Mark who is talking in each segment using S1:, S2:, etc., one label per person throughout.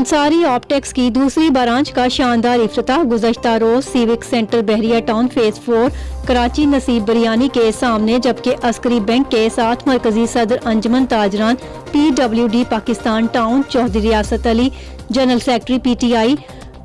S1: Ansari optics की दूसरी branch का शानदार इफ्तिताह गुज़श्ता रोज सिविक सेंटर बहरिया टाउन फेज 4 कराची नसीब बिरयानी के सामने, जबकि अस्करी बैंक के साथ मरकजी सदर अंजुमन ताजरान PWD Pakistan town Chaudhry Riyasat Ali, general secretary PTI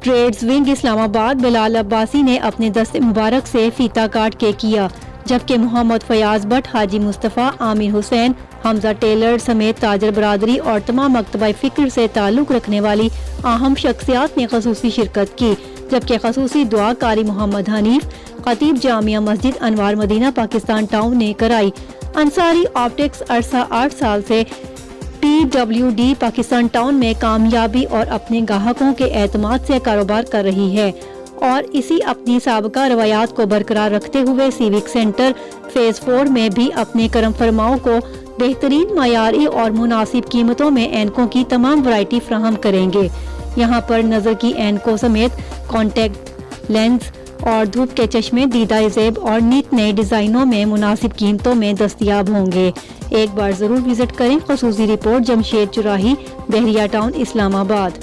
S1: trades wing Islamabad Bilal Abbasi ने अपने दस्ते मुबारक से फीता काट के किया, जबकि मोहम्मद फयाज भट्ट, हाजी मुस्तफ़ा, आमिर हुसैन, हमजा टेलर समेत ताजर बरादरी और तमाम मकतबा फिक्र से ताल्लुक रखने वाली अहम शख्सियात ने खसूसी शिरकत की, जबकि खसूसी दुआ कारी मोहम्मद हनीफ, खतीब जामिया मस्जिद अनवार मदीना पाकिस्तान टाउन ने कराई। अंसारी ऑप्टिक्स अरसा 8 साल से PWD पाकिस्तान टाउन में कामयाबी और अपने ग्राहकों के एतमाद से कारोबार कर रही है और इसी अपनी साबका रवायात को बरकरार रखते हुए सिविक सेंटर फेज 4 में भी अपने करम फरमाओं को बेहतरीन मयारी और मुनासिब कीमतों में ऐनकों की तमाम वैरायटी फ्राहम करेंगे। यहाँ पर नज़र की ऐनकों समेत कॉन्टैक्ट लेंस और धूप के चश्मे दीदार ज़ेब और नित नए डिज़ाइनों में मुनासिब कीमतों में दस्तयाब होंगे। एक बार ज़रूर विजिट करें। खसूसी रिपोर्ट जमशेद चुराही, बहरिया टाउन, इस्लामाबाद।